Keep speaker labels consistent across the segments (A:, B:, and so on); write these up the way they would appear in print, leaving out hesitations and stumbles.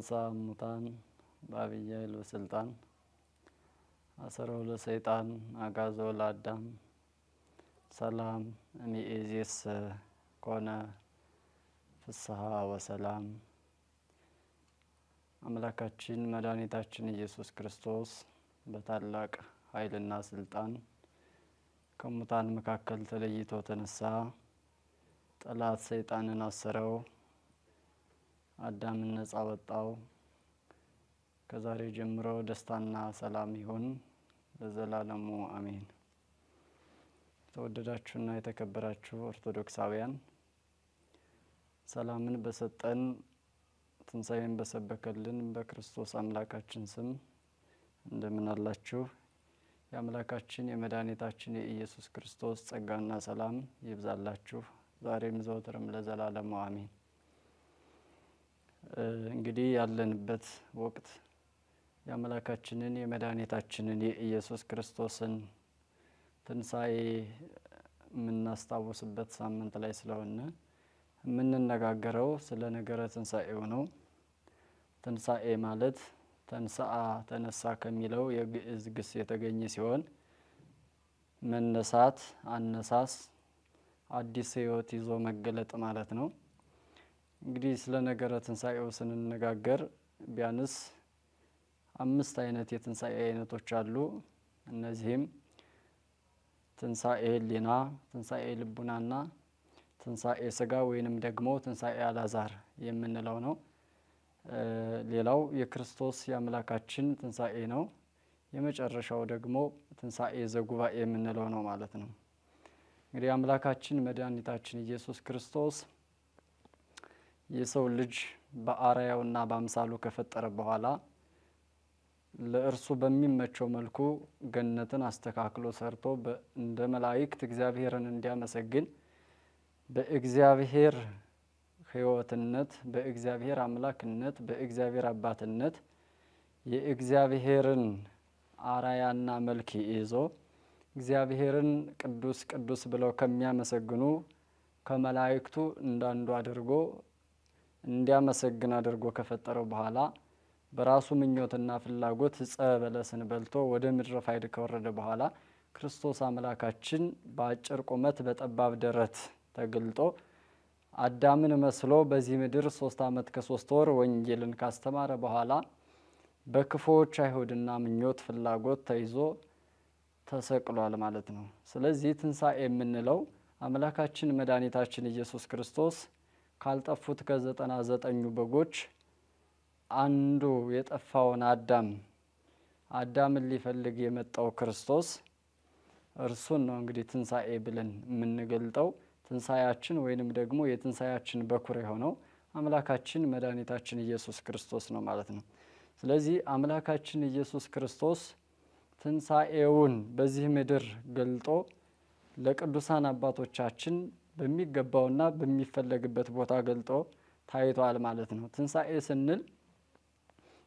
A: ተንሥአ እሙታን በዐቢይ ኃይል ወሥልጣን አሰሮ ለሰይጣን አግዓዞ ለአዳም ሰላም እምይእዜሰ ኮነ ፍስሐ ወሰላም። አምላካችን መድኃኒታችን ኢየሱስ ክርስቶስ በታላቅ ኃይልና ስልጣን ከሙታን መካከል ተለይቶ ተነሳ። ጠላት ሰይጣንን አሰረው፣ አዳምን ነጻ ወጣው። ከዛሬ ጀምሮ ደስታና ሰላም ይሁን ለዘላለሙ አሜን። ተወደዳችሁና የተከበራችሁ ኦርቶዶክሳውያን ሰላምን በሰጠን ትንሣኤን በሰበከልን በክርስቶስ አምላካችን ስም እንደምን አላችሁ? የአምላካችን የመድኃኒታችን የኢየሱስ ክርስቶስ ጸጋና ሰላም ይብዛላችሁ ዛሬም ዘወትርም ለዘላለሙ አሜን። እንግዲህ ያለንበት ወቅት የአምላካችንን የመድኃኒታችንን የኢየሱስ ክርስቶስን ትንሣኤ የምናስታውስበት ሳምንት ላይ ስለሆነ የምንነጋገረው ስለ ነገረ ትንሣኤው ነው። ትንሣኤ ማለት ተንሥአ ተነሳ ከሚለው የግዕዝ ግስ የተገኘ ሲሆን መነሳት፣ አነሳስ፣ አዲስ ሕይወት ይዞ መገለጥ ማለት ነው። እንግዲህ ስለ ነገረ ትንሣኤው ስንነጋገር ቢያንስ 5 አይነት የትንሣኤ አይነቶች አሉ። እነዚህም ትንሣኤ ሕሊና፣ ትንሣኤ ልቡናና ትንሣኤ ሥጋ ወይንም ደግሞ ትንሣኤ አልዓዛር የምንለው ነው። ሌላው የክርስቶስ የአምላካችን ትንሣኤ ነው። የመጨረሻው ደግሞ ትንሣኤ ዘጉባኤ የምንለው ነው ማለት ነው። እንግዲህ አምላካችን መድኃኒታችን ኢየሱስ ክርስቶስ የሰው ልጅ በአርአያውና በአምሳሉ ከፈጠረ በኋላ ለእርሱ በሚመቸው መልኩ ገነትን አስተካክሎ ሰርቶ እንደ መላእክት እግዚአብሔርን እንዲያመሰግን በእግዚአብሔር ሕይወትነት፣ በእግዚአብሔር አምላክነት፣ በእግዚአብሔር አባትነት የእግዚአብሔርን አርአያና መልክ ይዞ እግዚአብሔርን ቅዱስ ቅዱስ ብለው ከሚያመሰግኑ ከመላእክቱ እንዳንዱ አድርጎ እንዲያመሰግን አድርጎ ከፈጠረው በኋላ በራሱ ምኞትና ፍላጎት ዕፀ በለስን በልቶ ወደ ምድረ ፋይድ ከወረደ በኋላ ክርስቶስ አምላካችን በአጭር ቁመት በጠባብ ደረት ተገልጦ አዳምን መስሎ በዚህ ምድር 3 ዓመት ከ3 ወር ወንጌልን ካስተማረ በኋላ በክፉዎች አይሁድና ምኞት ፍላጎት ተይዞ ተሰቅሏል ማለት ነው። ስለዚህ ትንሣኤ የምንለው አምላካችን መድኃኒታችን ኢየሱስ ክርስቶስ ካልጠፉት ከ99 በጎች አንዱ የጠፋውን አዳምን ሊፈልግ የመጣው ክርስቶስ እርሱን ነው እንግዲህ ትንሣኤ ብለን የምንገልጠው። ትንሣኤያችን ወይንም ደግሞ የትንሣኤያችን በኩር የሆነው አምላካችን መድኃኒታችን ኢየሱስ ክርስቶስ ነው ማለት ነው። ስለዚህ አምላካችን ኢየሱስ ክርስቶስ ትንሣኤውን በዚህ ምድር ገልጦ ለቅዱሳን አባቶቻችን በሚገባውና በሚፈለግበት ቦታ ገልጦ ታይቷል ማለት ነው። ትንሣኤ ስንል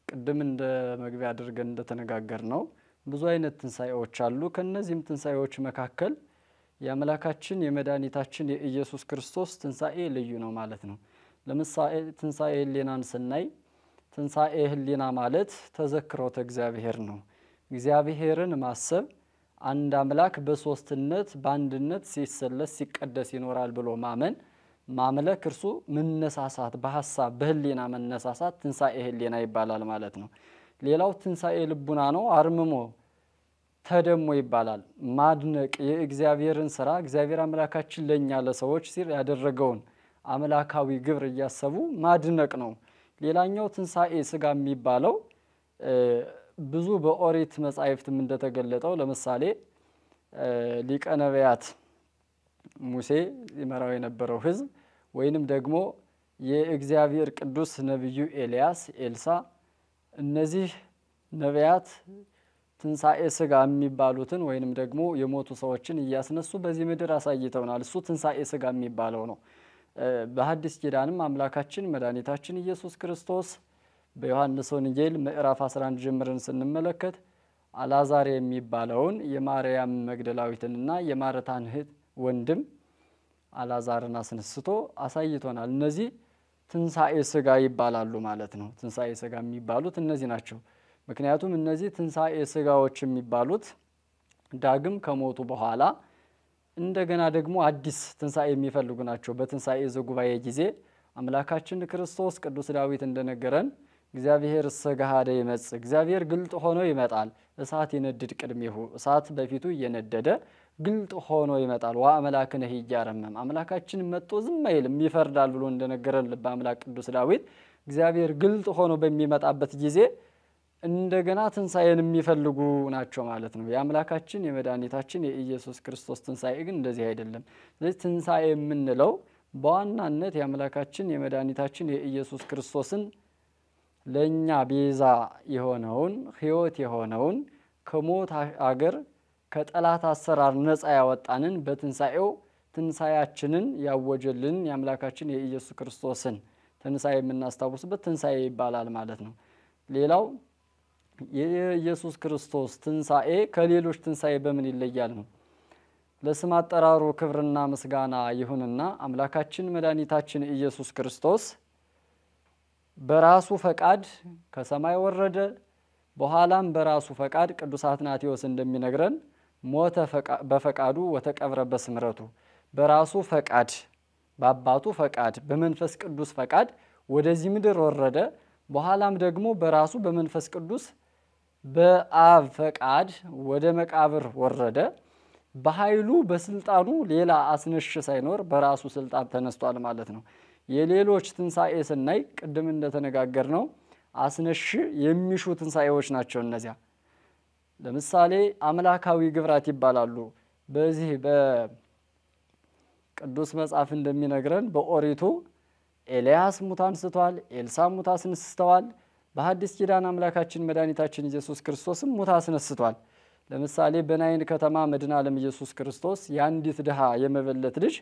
A: ቅድም እንደ መግቢያ አድርገን እንደተነጋገር ነው ብዙ አይነት ትንሣኤዎች አሉ። ከነዚህም ትንሣኤዎች መካከል የአምላካችን የመድኃኒታችን የኢየሱስ ክርስቶስ ትንሣኤ ልዩ ነው ማለት ነው። ለምሳሌ ትንሣኤ ሕሊናን ስናይ ትንሣኤ ሕሊና ማለት ተዘክሮተ እግዚአብሔር ነው። እግዚአብሔርን ማሰብ አንድ አምላክ በሶስትነት በአንድነት ሲሰለስ ሲቀደስ ይኖራል ብሎ ማምለክ እርሱ መነሳሳት በሐሳብ በሕሊና መነሳሳት ትንሣኤ ሕሊና ይባላል ማለት ነው። ሌላው ትንሣኤ ልቡና ነው። አርምሞ ተደሞ ይባላል። ማድነቅ የእግዚአብሔርን ስራ እግዚአብሔር አምላካችን ለኛ ለሰዎች ሲል ያደረገውን አምላካዊ ግብር እያሰቡ ማድነቅ ነው። ሌላኛው ትንሣኤ ሥጋ የሚባለው ብዙ በኦሪት መጻሕፍትም እንደተገለጠው ለምሳሌ ሊቀ ነቢያት ሙሴ ይመራው የነበረው ሕዝብ ወይንም ደግሞ የእግዚአብሔር ቅዱስ ነቢዩ ኤልያስ፣ ኤልሳ እነዚህ ነቢያት ትንሣኤ ሥጋ የሚባሉትን ወይንም ደግሞ የሞቱ ሰዎችን እያስነሱ በዚህ ምድር አሳይተውናል። እሱ ትንሣኤ ሥጋ የሚባለው ነው። በሐዲስ ኪዳንም አምላካችን መድኃኒታችን ኢየሱስ ክርስቶስ በዮሐንስ ወንጌል ምዕራፍ 11 ጀምረን ስንመለከት አልዓዛር የሚባለውን የማርያም መግደላዊትንና የማርታን ወንድም አልዓዛርን አስነስቶ አሳይቶናል። እነዚህ ትንሳኤ ሥጋ ይባላሉ ማለት ነው። ትንሳኤ ሥጋ የሚባሉት እነዚህ ናቸው። ምክንያቱም እነዚህ ትንሳኤ ሥጋዎች የሚባሉት ዳግም ከሞቱ በኋላ እንደገና ደግሞ አዲስ ትንሳኤ የሚፈልጉ ናቸው። በትንሳኤ ዘጉባኤ ጊዜ አምላካችን ክርስቶስ ቅዱስ ዳዊት እንደነገረን እግዚአብሔር ሰጋሃደ ይመጽእ፣ እግዚአብሔር ግልጥ ሆኖ ይመጣል። እሳት ይነድድ ቅድሜሁ፣ እሳት በፊቱ እየነደደ ግልጥ ሆኖ ይመጣል። ወአምላክነ ኢያረምም፣ አምላካችን መጥቶ ዝም አይልም ይፈርዳል ብሎ እንደነገረን ልበ አምላክ ቅዱስ ዳዊት እግዚአብሔር ግልጥ ሆኖ በሚመጣበት ጊዜ እንደገና ትንሳኤን የሚፈልጉ ናቸው ማለት ነው። የአምላካችን የመድኃኒታችን የኢየሱስ ክርስቶስ ትንሳኤ ግን እንደዚህ አይደለም። ስለዚህ ትንሳኤ የምንለው በዋናነት የአምላካችን የመድኃኒታችን የኢየሱስ ክርስቶስን ለእኛ ቤዛ የሆነውን ሕይወት የሆነውን ከሞት አገር ከጠላት አሰራር ነፃ ያወጣንን በትንሳኤው ትንሳኤያችንን ያወጀልን የአምላካችን የኢየሱስ ክርስቶስን ትንሳኤ የምናስታውስበት ትንሳኤ ይባላል ማለት ነው። ሌላው የኢየሱስ ክርስቶስ ትንሳኤ ከሌሎች ትንሳኤ በምን ይለያል ነው? ለስም አጠራሩ ክብርና ምስጋና ይሁንና አምላካችን መድኃኒታችን ኢየሱስ ክርስቶስ በራሱ ፈቃድ ከሰማይ ወረደ። በኋላም በራሱ ፈቃድ ቅዱስ አትናቴዎስ እንደሚነግረን ሞተ በፈቃዱ ወተቀብረ በስምረቱ፣ በራሱ ፈቃድ በአባቱ ፈቃድ በመንፈስ ቅዱስ ፈቃድ ወደዚህ ምድር ወረደ። በኋላም ደግሞ በራሱ በመንፈስ ቅዱስ በአብ ፈቃድ ወደ መቃብር ወረደ። በኃይሉ በስልጣኑ ሌላ አስነሽ ሳይኖር በራሱ ስልጣን ተነስቷል ማለት ነው። የሌሎች ትንሳኤ ስናይ ቅድም እንደተነጋገር ነው አስነሽ የሚሹ ትንሳኤዎች ናቸው እነዚያ። ለምሳሌ አምላካዊ ግብራት ይባላሉ። በዚህ በቅዱስ መጽሐፍ እንደሚነግረን በኦሪቱ ኤልያስ ሙት አንስቷል፣ ኤልሳ ሙት አስነስተዋል። በሐዲስ ኪዳን አምላካችን መድኃኒታችን ኢየሱስ ክርስቶስም ሙት አስነስቷል። ለምሳሌ በናይን ከተማ መድኃኔ ዓለም ኢየሱስ ክርስቶስ የአንዲት ድሃ የመበለት ልጅ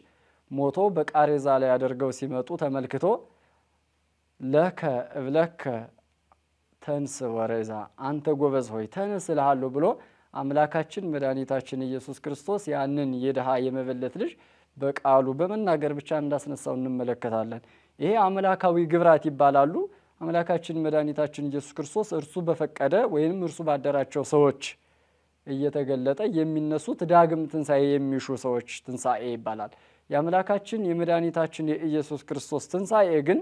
A: ሞቶ በቃሬዛ ላይ አድርገው ሲመጡ ተመልክቶ ለከ እብለከ ተንስ ወሬዛ፣ አንተ ጎበዝ ሆይ ተነስ እልሃለሁ ብሎ አምላካችን መድኃኒታችን ኢየሱስ ክርስቶስ ያንን የድሃ የመበለት ልጅ በቃሉ በመናገር ብቻ እንዳስነሳው እንመለከታለን። ይሄ አምላካዊ ግብራት ይባላሉ። አምላካችን መድኃኒታችን ኢየሱስ ክርስቶስ እርሱ በፈቀደ ወይንም እርሱ ባደራቸው ሰዎች እየተገለጠ የሚነሱት ዳግም ትንሳኤ የሚሹ ሰዎች ትንሳኤ ይባላል። የአምላካችን የመድኃኒታችን የኢየሱስ ክርስቶስ ትንሳኤ ግን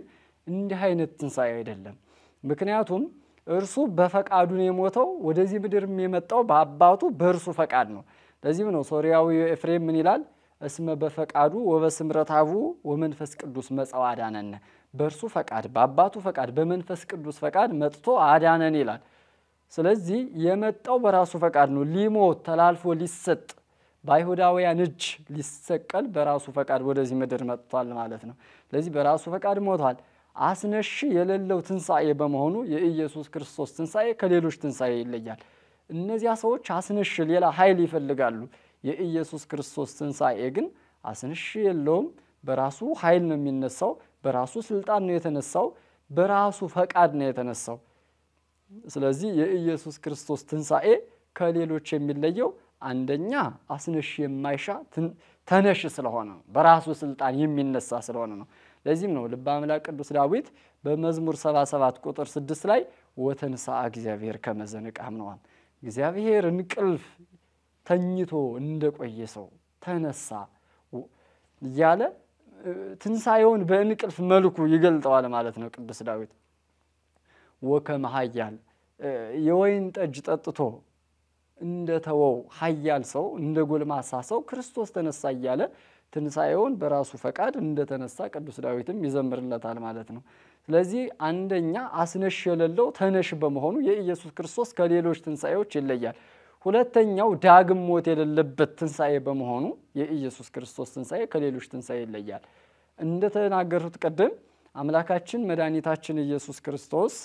A: እንዲህ አይነት ትንሳኤ አይደለም። ምክንያቱም እርሱ በፈቃዱ ነው የሞተው። ወደዚህ ምድርም የመጣው በአባቱ በእርሱ ፈቃድ ነው። ለዚህም ነው ሶርያዊ ኤፍሬም ምን ይላል? እስመ በፈቃዱ ወበስምረት አቡሁ ወመንፈስ ቅዱስ መጽአ አዳነነ፣ በእርሱ ፈቃድ በአባቱ ፈቃድ በመንፈስ ቅዱስ ፈቃድ መጥቶ አዳነን ይላል። ስለዚህ የመጣው በራሱ ፈቃድ ነው። ሊሞት ተላልፎ ሊሰጥ በአይሁዳውያን እጅ ሊሰቀል በራሱ ፈቃድ ወደዚህ ምድር መጥቷል ማለት ነው። ስለዚህ በራሱ ፈቃድ ሞቷል። አስነሽ የሌለው ትንሳኤ በመሆኑ የኢየሱስ ክርስቶስ ትንሳኤ ከሌሎች ትንሳኤ ይለያል። እነዚያ ሰዎች አስነሽ ሌላ ኃይል ይፈልጋሉ። የኢየሱስ ክርስቶስ ትንሳኤ ግን አስነሽ የለውም። በራሱ ኃይል ነው የሚነሳው። በራሱ ስልጣን ነው የተነሳው። በራሱ ፈቃድ ነው የተነሳው። ስለዚህ የኢየሱስ ክርስቶስ ትንሳኤ ከሌሎች የሚለየው አንደኛ አስነሽ የማይሻ ተነሽ ስለሆነ ነው። በራሱ ስልጣን የሚነሳ ስለሆነ ነው። ለዚህም ነው ልበ አምላክ ቅዱስ ዳዊት በመዝሙር 77 ቁጥር 6 ላይ ወተንሥአ እግዚአብሔር ከመ ዘንቃም ነው። እግዚአብሔር እንቅልፍ ተኝቶ እንደቆየ ሰው ተነሳ እያለ ትንሳኤውን በእንቅልፍ መልኩ ይገልጠዋል ማለት ነው ቅዱስ ዳዊት። ወከመ ኃያል የወይን ጠጅ ጠጥቶ እንደተወው ኃያል ሰው እንደ ጎልማሳ ሰው ክርስቶስ ተነሳ እያለ ትንሳኤውን በራሱ ፈቃድ እንደተነሳ ቅዱስ ዳዊትም ይዘምርለታል ማለት ነው። ስለዚህ አንደኛ አስነሽ የሌለው ተነሽ በመሆኑ የኢየሱስ ክርስቶስ ከሌሎች ትንሳኤዎች ይለያል። ሁለተኛው ዳግም ሞት የሌለበት ትንሳኤ በመሆኑ የኢየሱስ ክርስቶስ ትንሳኤ ከሌሎች ትንሳኤ ይለያል። እንደተናገሩት ቀደም አምላካችን መድኃኒታችን ኢየሱስ ክርስቶስ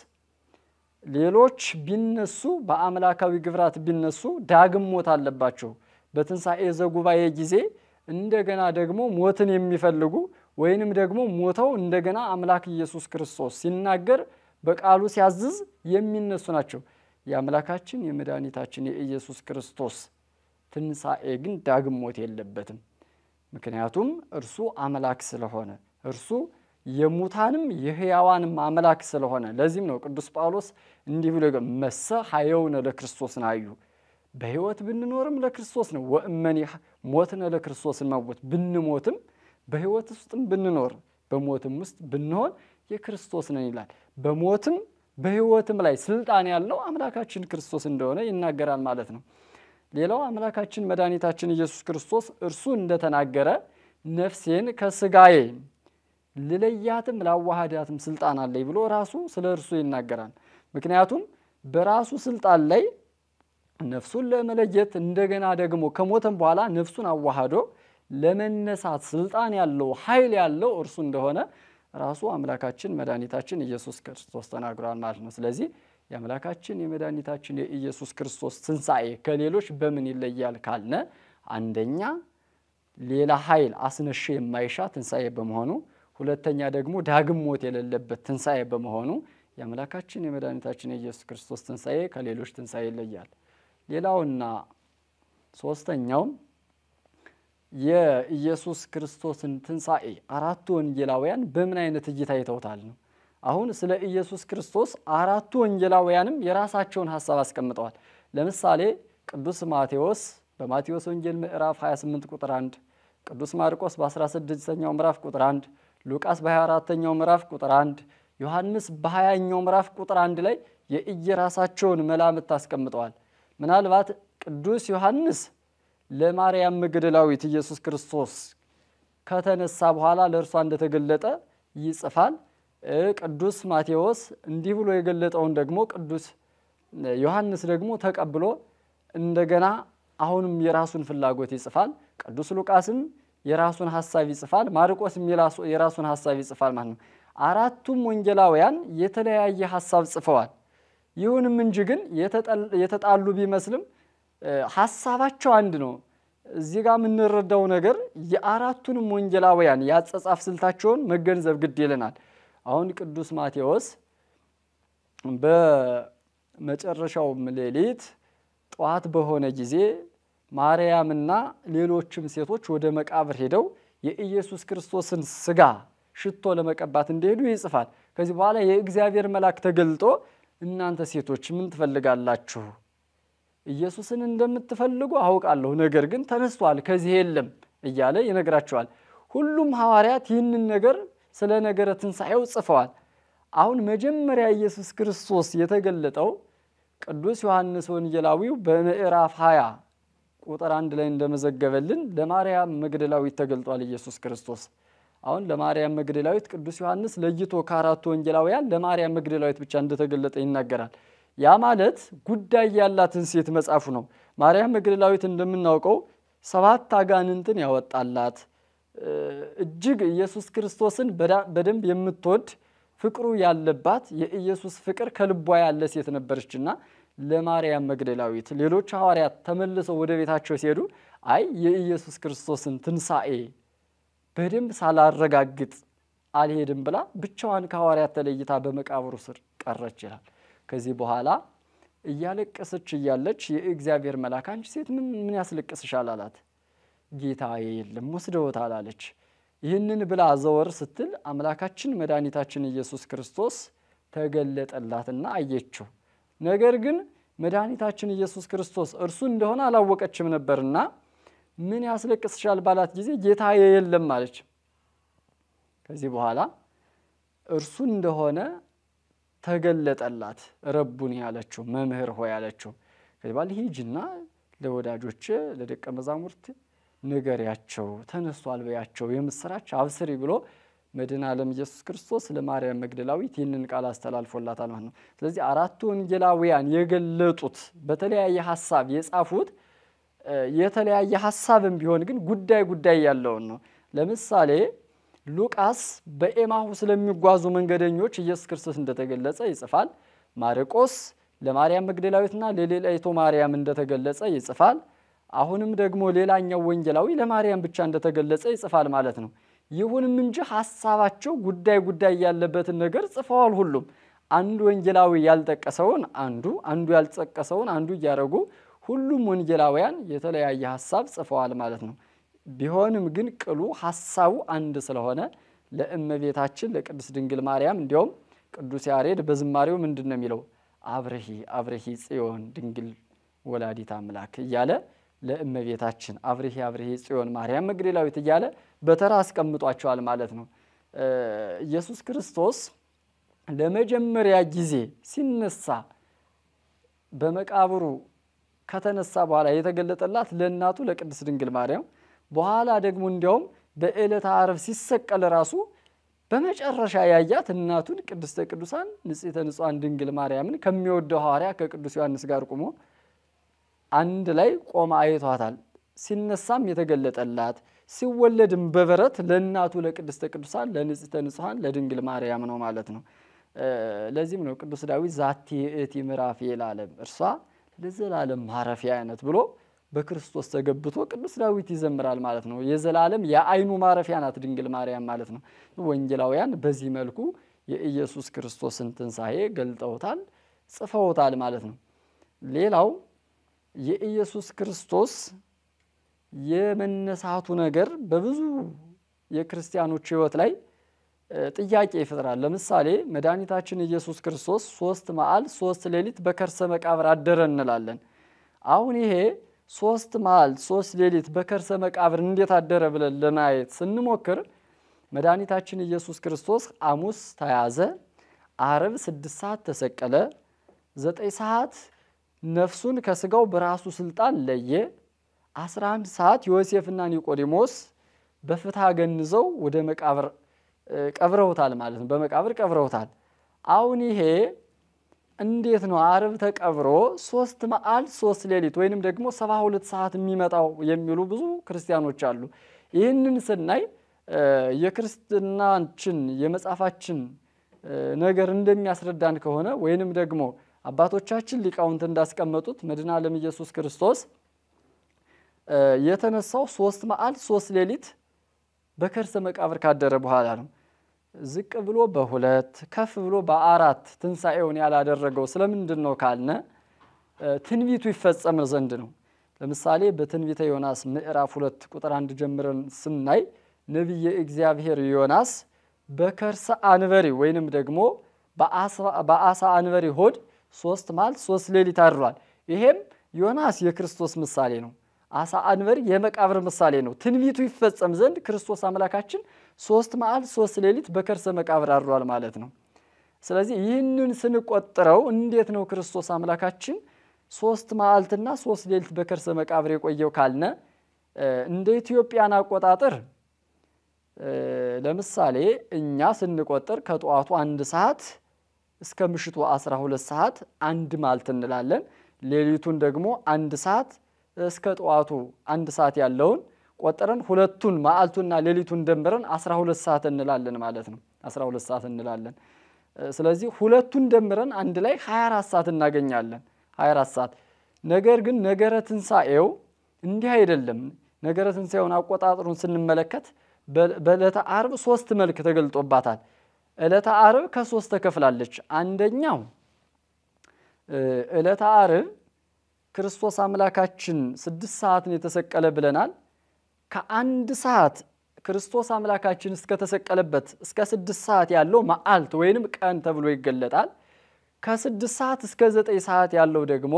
A: ሌሎች ቢነሱ በአምላካዊ ግብራት ቢነሱ ዳግም ሞት አለባቸው። በትንሳኤ ዘጉባኤ ጊዜ እንደገና ደግሞ ሞትን የሚፈልጉ ወይንም ደግሞ ሞተው እንደገና አምላክ ኢየሱስ ክርስቶስ ሲናገር በቃሉ ሲያዝዝ የሚነሱ ናቸው። የአምላካችን የመድኃኒታችን የኢየሱስ ክርስቶስ ትንሳኤ ግን ዳግም ሞት የለበትም። ምክንያቱም እርሱ አምላክ ስለሆነ እርሱ የሙታንም የሕያዋንም አምላክ ስለሆነ ለዚህም ነው ቅዱስ ጳውሎስ እንዲህ ብሎ መሰ ሐየውነ ለክርስቶስ ናዩ በሕይወት ብንኖርም ለክርስቶስ ነው ወእመኒ ሞትነ ለክርስቶስ መሞት ብንሞትም በሕይወት ውስጥም ብንኖር በሞትም ውስጥ ብንሆን የክርስቶስ ነን ይላል። በሞትም በሕይወትም ላይ ስልጣን ያለው አምላካችን ክርስቶስ እንደሆነ ይናገራል ማለት ነው። ሌላው አምላካችን መድኃኒታችን ኢየሱስ ክርስቶስ እርሱ እንደተናገረ ነፍሴን ከስጋዬ ልለያትም ላዋሃዳትም ስልጣን አለኝ ብሎ ራሱ ስለ እርሱ ይናገራል። ምክንያቱም በራሱ ስልጣን ላይ ነፍሱን ለመለየት እንደገና ደግሞ ከሞተም በኋላ ነፍሱን አዋሃዶ ለመነሳት ስልጣን ያለው ኃይል ያለው እርሱ እንደሆነ ራሱ አምላካችን መድኃኒታችን ኢየሱስ ክርስቶስ ተናግሯል ማለት ነው። ስለዚህ የአምላካችን የመድኃኒታችን የኢየሱስ ክርስቶስ ትንሣኤ ከሌሎች በምን ይለያል ካልነ አንደኛ ሌላ ኃይል አስነሽ የማይሻ ትንሣኤ በመሆኑ፣ ሁለተኛ ደግሞ ዳግም ሞት የሌለበት ትንሣኤ በመሆኑ የአምላካችን የመድኃኒታችን የኢየሱስ ክርስቶስ ትንሣኤ ከሌሎች ትንሣኤ ይለያል። ሌላውና ሶስተኛው የኢየሱስ ክርስቶስን ትንሣኤ አራቱ ወንጌላውያን በምን አይነት እይታ አይተውታል ነው። አሁን ስለ ኢየሱስ ክርስቶስ አራቱ ወንጌላውያንም የራሳቸውን ሐሳብ አስቀምጠዋል። ለምሳሌ ቅዱስ ማቴዎስ በማቴዎስ ወንጌል ምዕራፍ 28 ቁጥር 1፣ ቅዱስ ማርቆስ በ16ኛው ምዕራፍ ቁጥር 1፣ ሉቃስ በ24ኛው ምዕራፍ ቁጥር 1፣ ዮሐንስ በ20ኛው ምዕራፍ ቁጥር 1 ላይ የየራሳቸውን መላምት አስቀምጠዋል። ምናልባት ቅዱስ ዮሐንስ ለማርያም መግደላዊት ኢየሱስ ክርስቶስ ከተነሳ በኋላ ለእርሷ እንደተገለጠ ይጽፋል። ቅዱስ ማቴዎስ እንዲህ ብሎ የገለጠውን ደግሞ ቅዱስ ዮሐንስ ደግሞ ተቀብሎ እንደገና አሁንም የራሱን ፍላጎት ይጽፋል። ቅዱስ ሉቃስም የራሱን ሐሳብ ይጽፋል። ማርቆስም የራሱን ሐሳብ ይጽፋል ማለት ነው። አራቱም ወንጌላውያን የተለያየ ሐሳብ ጽፈዋል። ይሁንም እንጂ ግን የተጣሉ ቢመስልም ሐሳባቸው አንድ ነው። እዚህ ጋር የምንረዳው ነገር የአራቱንም ወንጌላውያን ያጸጻፍ ስልታቸውን መገንዘብ ግድ ይለናል። አሁን ቅዱስ ማቴዎስ በመጨረሻው ሌሊት ጠዋት በሆነ ጊዜ ማርያምና ሌሎችም ሴቶች ወደ መቃብር ሄደው የኢየሱስ ክርስቶስን ስጋ ሽቶ ለመቀባት እንደሄዱ ይጽፋል። ከዚህ በኋላ የእግዚአብሔር መልአክ ተገልጦ እናንተ ሴቶች ምን ትፈልጋላችሁ? ኢየሱስን እንደምትፈልጉ አውቃለሁ፣ ነገር ግን ተነስቷል፣ ከዚህ የለም እያለ ይነግራቸዋል። ሁሉም ሐዋርያት ይህንን ነገር ስለ ነገረ ትንሣኤው ጽፈዋል። አሁን መጀመሪያ ኢየሱስ ክርስቶስ የተገለጠው ቅዱስ ዮሐንስ ወንጌላዊው በምዕራፍ 20 ቁጥር 1 ላይ እንደመዘገበልን ለማርያም መግደላዊት ተገልጧል ኢየሱስ ክርስቶስ። አሁን ለማርያም መግደላዊት ቅዱስ ዮሐንስ ለይቶ ከአራቱ ወንጌላውያን ለማርያም መግደላዊት ብቻ እንደተገለጠ ይናገራል። ያ ማለት ጉዳይ ያላትን ሴት መጻፉ ነው። ማርያም መግደላዊት እንደምናውቀው 7 አጋንንትን ያወጣላት እጅግ ኢየሱስ ክርስቶስን በደንብ የምትወድ ፍቅሩ ያለባት የኢየሱስ ፍቅር ከልቧ ያለ ሴት ነበርችና ለማርያም መግደላዊት ሌሎች ሐዋርያት ተመልሰው ወደ ቤታቸው ሲሄዱ አይ የኢየሱስ ክርስቶስን ትንሣኤ በደንብ ሳላረጋግጥ አልሄድም ብላ ብቻዋን ከሐዋርያት ተለይታ በመቃብሩ ስር ቀረች ይላል። ከዚህ በኋላ እያለቀሰች እያለች የእግዚአብሔር መልአክ አንቺ ሴት ምን ያስለቅስሻል አላት። ጌታዬ የለም ወስደውታል አለች። ይህንን ብላ ዘወር ስትል አምላካችን መድኃኒታችን ኢየሱስ ክርስቶስ ተገለጠላትና አየችው። ነገር ግን መድኃኒታችን ኢየሱስ ክርስቶስ እርሱ እንደሆነ አላወቀችም ነበርና ምን ያስለቅስሻል ባላት ጊዜ ጌታዬ የለም አለች። ከዚህ በኋላ እርሱ እንደሆነ ተገለጠላት። ረቡኒ ያለችው መምህር ሆይ ያለችው። ከዚህ በኋላ ሂጂና ለወዳጆች ለደቀ መዛሙርት ንገሪያቸው፣ ተነስቷል በያቸው፣ የምስራች አብስሪ ብሎ መድኃኔ ዓለም ኢየሱስ ክርስቶስ ለማርያም መግደላዊት ይህንን ቃል አስተላልፎላታል ማለት ነው። ስለዚህ አራቱ ወንጌላውያን የገለጡት በተለያየ ሐሳብ የጻፉት የተለያየ ሐሳብም ቢሆን ግን ጉዳይ ያለውን ነው። ለምሳሌ ሉቃስ በኤማሁስ ለሚጓዙ መንገደኞች ኢየሱስ ክርስቶስ እንደተገለጸ ይጽፋል። ማርቆስ ለማርያም መግደላዊትና ለሌላይቱ ማርያም እንደተገለጸ ይጽፋል። አሁንም ደግሞ ሌላኛው ወንጌላዊ ለማርያም ብቻ እንደተገለጸ ይጽፋል ማለት ነው። ይሁንም እንጂ ሐሳባቸው ጉዳይ ያለበትን ነገር ጽፈዋል። ሁሉም አንዱ ወንጌላዊ ያልጠቀሰውን አንዱ ያልጠቀሰውን አንዱ እያረጉ ሁሉም ወንጌላውያን የተለያየ ሐሳብ ጽፈዋል ማለት ነው። ቢሆንም ግን ቅሉ ሐሳቡ አንድ ስለሆነ ለእመቤታችን ለቅድስት ድንግል ማርያም እንዲያውም ቅዱስ ያሬድ በዝማሬው ምንድነው የሚለው አብርሂ አብርሂ ጽዮን ድንግል ወላዲት አምላክ እያለ ለእመቤታችን አብርሂ አብርሂ ጽዮን ማርያም መግደላዊት እያለ በተራ አስቀምጧቸዋል ማለት ነው። ኢየሱስ ክርስቶስ ለመጀመሪያ ጊዜ ሲነሳ በመቃብሩ ከተነሳ በኋላ የተገለጠላት ለእናቱ ለቅድስት ድንግል ማርያም በኋላ ደግሞ እንዲያውም በዕለተ ዓርብ ሲሰቀል ራሱ በመጨረሻ ያያት እናቱን ቅድስተ ቅዱሳን ንጽሕተ ንጹሐን ድንግል ማርያምን ከሚወደው ሐዋርያ ከቅዱስ ዮሐንስ ጋር ቆሞ አንድ ላይ ቆማ አይቷታል። ሲነሳም የተገለጠላት ሲወለድም በበረት ለእናቱ ለቅድስተ ቅዱሳን ለንጽሕተ ንጹሐን ለድንግል ማርያም ነው ማለት ነው። ለዚህም ነው ቅዱስ ዳዊት ዛቲ እቲ ምዕራፍ የዓለም እርሷ ለዘላለም ማረፊያ አይነት ብሎ በክርስቶስ ተገብቶ ቅዱስ ዳዊት ይዘምራል ማለት ነው። የዘላለም የአይኑ ማረፊያ ናት ድንግል ማርያም ማለት ነው። ወንጌላውያን በዚህ መልኩ የኢየሱስ ክርስቶስን ትንሣኤ ገልጠውታል ጽፈውታል ማለት ነው። ሌላው የኢየሱስ ክርስቶስ የመነሳቱ ነገር በብዙ የክርስቲያኖች ሕይወት ላይ ጥያቄ ይፈጥራል። ለምሳሌ መድኃኒታችን ኢየሱስ ክርስቶስ 3 መዓልት 3 ሌሊት በከርሰ መቃብር አደረ እንላለን። አሁን ይሄ 3 መዓልት 3 ሌሊት በከርሰ መቃብር እንዴት አደረ ብለን ለማየት ስንሞክር መድኃኒታችን ኢየሱስ ክርስቶስ ሐሙስ ተያዘ፣ ዓርብ 6 ሰዓት ተሰቀለ፣ 9 ሰዓት ነፍሱን ከስጋው በራሱ ስልጣን ለየ፣ 11 ሰዓት ዮሴፍና ኒቆዲሞስ በፍትሐ ገንዘው ወደ መቃብር ቀብረውታል ማለት ነው። በመቃብር ቀብረውታል። አሁን ይሄ እንዴት ነው ዓርብ ተቀብሮ 3 መዓልት 3 ሌሊት ወይንም ደግሞ 72 ሰዓት የሚመጣው የሚሉ ብዙ ክርስቲያኖች አሉ። ይህንን ስናይ የክርስትናችን የመጻፋችን ነገር እንደሚያስረዳን ከሆነ ወይንም ደግሞ አባቶቻችን ሊቃውንት እንዳስቀመጡት መድኃኔ ዓለም ኢየሱስ ክርስቶስ የተነሳው 3 መዓልት 3 ሌሊት በከርሰ መቃብር ካደረ በኋላ ነው። ዝቅ ብሎ በ2 ከፍ ብሎ በ4 ትንሣኤውን ያላደረገው ስለምንድን ነው ካልነ ትንቢቱ ይፈጸም ዘንድ ነው። ለምሳሌ በትንቢተ ዮናስ ምዕራፍ 2 ቁጥር 1 ጀምረን ስናይ ነቢየ እግዚአብሔር ዮናስ በከርሰ አንበሪ ወይንም ደግሞ በአሳ አንበሪ ሆድ 3 መዓልት 3 ሌሊት አድሯል። ይሄም ዮናስ የክርስቶስ ምሳሌ ነው። አሳ አንበሪ የመቃብር ምሳሌ ነው። ትንቢቱ ይፈጸም ዘንድ ክርስቶስ አምላካችን 3 መዓልት 3 ሌሊት በከርሰ መቃብር አድሯል ማለት ነው። ስለዚህ ይህንን ስንቆጥረው እንዴት ነው ክርስቶስ አምላካችን 3 መዓልትና 3 ሌሊት በከርሰ መቃብር የቆየው ካልነ እንደ ኢትዮጵያን አቆጣጠር ለምሳሌ እኛ ስንቆጥር ከጧቱ 1 ሰዓት እስከ ምሽቱ 12 ሰዓት 1 መዓልት እንላለን። ሌሊቱን ደግሞ 1 ሰዓት እስከ ጧቱ 1 ሰዓት ያለውን ቆጥረን ሁለቱን መዓልቱና ሌሊቱን ደምረን 12 ሰዓት እንላለን ማለት ነው። 12 ሰዓት እንላለን። ስለዚህ ሁለቱን ደምረን አንድ ላይ 24 ሰዓት እናገኛለን። 24 ሰዓት። ነገር ግን ነገረ ትንሣኤው እንዲህ አይደለም። ነገረ ትንሣኤውን አቆጣጥሩን ስንመለከት በዕለተ ዓርብ 3 መልክ ተገልጦባታል። ዕለተ ዓርብ ከ3 ተከፍላለች። አንደኛው ዕለተ ዓርብ ክርስቶስ አምላካችን 6 ሰዓት ነው የተሰቀለ ብለናል። ከ1 ሰዓት ክርስቶስ አምላካችን እስከ ተሰቀለበት እስከ 6 ሰዓት ያለው መዓልት ወይንም ቀን ተብሎ ይገለጣል። ከ6 ሰዓት እስከ 9 ሰዓት ያለው ደግሞ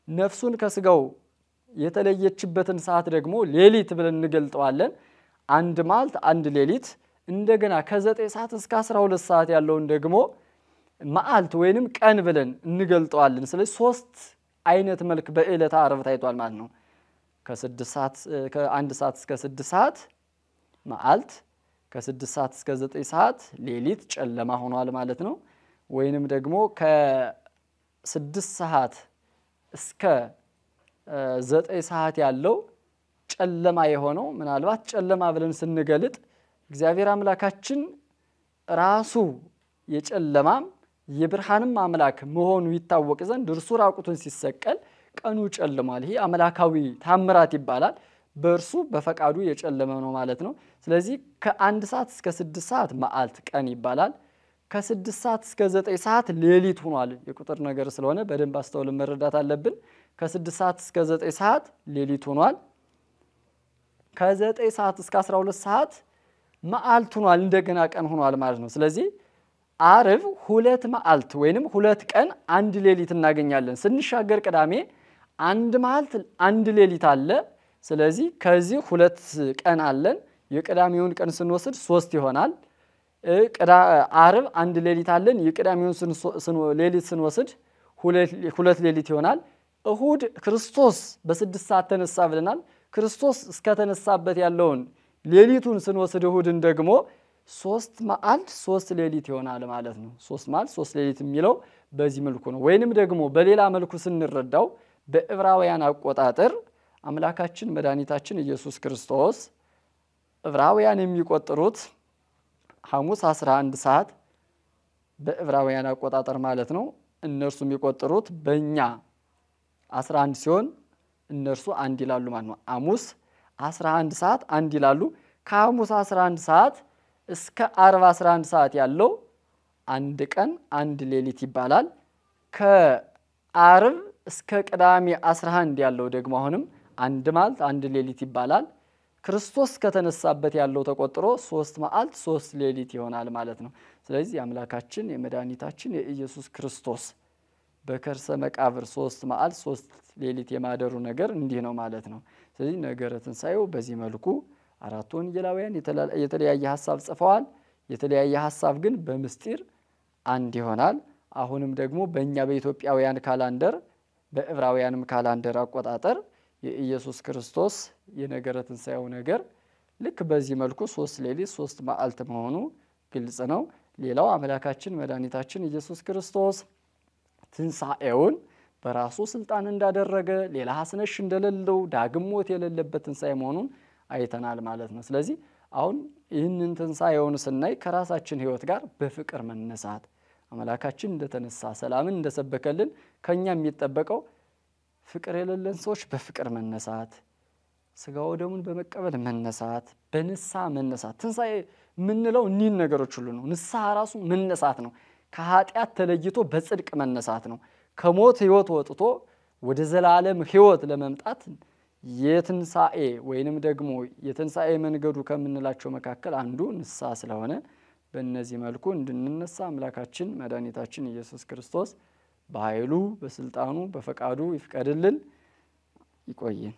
A: ነፍሱን ከስጋው የተለየችበትን ሰዓት ደግሞ ሌሊት ብለን እንገልጠዋለን። 1 መዓልት 1 ሌሊት። እንደገና ከ9 ሰዓት እስከ 12 ሰዓት ያለውን ደግሞ መዓልት ወይንም ቀን ብለን እንገልጠዋለን። ስለዚህ 3 አይነት መልክ በዕለተ ዓርብ ታይቷል ማለት ነው። ከ1 ሰዓት እስከ 6 ሰዓት መዓልት፣ ከ6 ሰዓት እስከ 9 ሰዓት ሌሊት ጨለማ ሆኗል ማለት ነው። ወይንም ደግሞ ከ6 ሰዓት እስከ 9 ሰዓት ያለው ጨለማ የሆነው ምናልባት ጨለማ ብለን ስንገልጥ እግዚአብሔር አምላካችን ራሱ የጨለማም የብርሃንም አምላክ መሆኑ ይታወቅ ዘንድ እርሱ ራቁቱን ሲሰቀል ቀኑ ጨልሟል። ይሄ አምላካዊ ታምራት ይባላል። በእርሱ በፈቃዱ የጨለመ ነው ማለት ነው። ስለዚህ ከ1 ሰዓት እስከ 6 ሰዓት መዓልት ቀን ይባላል። ከ6 ሰዓት እስከ 9 ሰዓት ሌሊት ሆኗል። የቁጥር ነገር ስለሆነ በደንብ አስተውለን መረዳት አለብን። ከ6 ሰዓት እስከ 9 ሰዓት ሌሊት ሆኗል። ከ9 ሰዓት እስከ 12 ሰዓት መዓልት ሆኗል እንደገና ቀን ሆኗል ማለት ነው። ስለዚህ ዓርብ 2 መዓልት ወይንም 2 ቀን 1 ሌሊት እናገኛለን። ስንሻገር ቅዳሜ 1 መዓልት 1 ሌሊት አለ። ስለዚህ ከዚህ 2 ቀን አለን። የቅዳሜውን ቀን ስንወስድ 3 ይሆናል። ዓርብ 1 ሌሊት አለን። የቅዳሜውን ሌሊት ስንወስድ 2 ሌሊት ይሆናል። እሁድ ክርስቶስ በ6 ሰዓት ተነሳ ብለናል። ክርስቶስ እስከተነሳበት ያለውን ሌሊቱን ስንወስድ እሁድን ደግሞ 3 መዓልት 3 ሌሊት ይሆናል ማለት ነው። 3 መዓልት 3 ሌሊት የሚለው በዚህ መልኩ ነው። ወይንም ደግሞ በሌላ መልኩ ስንረዳው በዕብራውያን አቆጣጠር አምላካችን መድኃኒታችን ኢየሱስ ክርስቶስ ዕብራውያን የሚቆጥሩት ሐሙስ 11 ሰዓት በዕብራውያን አቆጣጠር ማለት ነው። እነርሱ የሚቆጥሩት በእኛ 11 ሲሆን እነርሱ 1 ይላሉ ማለት ነው። ሐሙስ 11 ሰዓት 1 ይላሉ። ከሐሙስ 11 ሰዓት እስከ ዓርብ 11 ሰዓት ያለው 1 ቀን 1 ሌሊት ይባላል። ከዓርብ እስከ ቅዳሜ 11 ያለው ደግሞ አሁንም 1 መዓልት 1 ሌሊት ይባላል። ክርስቶስ ከተነሳበት ያለው ተቆጥሮ 3 መዓልት 3 ሌሊት ይሆናል ማለት ነው። ስለዚህ የአምላካችን የመድኃኒታችን የኢየሱስ ክርስቶስ በከርሰ መቃብር 3 መዓልት 3 ሌሊት የማደሩ ነገር እንዲህ ነው ማለት ነው። ስለዚህ ነገረ ትንሣኤው በዚህ መልኩ 4 ወንጌላውያን የተለያየ ሐሳብ ጽፈዋል። የተለያየ ሐሳብ ግን በምስጢር አንድ ይሆናል። አሁንም ደግሞ በእኛ በኢትዮጵያውያን ካላንደር በዕብራውያንም ካላንደር አቆጣጠር የኢየሱስ ክርስቶስ የነገረ ትንሣኤው ነገር ልክ በዚህ መልኩ 3 ሌሊት 3 መዓልት መሆኑ ግልጽ ነው። ሌላው አምላካችን መድኃኒታችን ኢየሱስ ክርስቶስ ትንሣኤውን በራሱ ስልጣን እንዳደረገ ሌላ አስነሽ እንደሌለው ዳግም ሞት የሌለበት ትንሣኤ መሆኑን አይተናል ማለት ነው። ስለዚህ አሁን ይህንን ትንሣኤውን ስናይ ከራሳችን ሕይወት ጋር በፍቅር መነሳት አምላካችን እንደተነሳ ሰላምን እንደሰበከልን ከኛ የሚጠበቀው ፍቅር የሌለን ሰዎች በፍቅር መነሳት፣ ስጋው ደሙን በመቀበል መነሳት፣ በንስሐ መነሳት። ትንሣኤ የምንለው እኒህን ነገሮች ሁሉ ነው። ንስሐ ራሱ መነሳት ነው። ከኃጢአት ተለይቶ በጽድቅ መነሳት ነው። ከሞት ሕይወት ወጥቶ ወደ ዘላለም ሕይወት ለመምጣት የትንሣኤ ወይንም ደግሞ የትንሣኤ መንገዱ ከምንላቸው መካከል አንዱ ንስሐ ስለሆነ በእነዚህ መልኩ እንድንነሳ አምላካችን መድኃኒታችን ኢየሱስ ክርስቶስ በኃይሉ በስልጣኑ በፈቃዱ ይፍቀድልን። ይቆየን።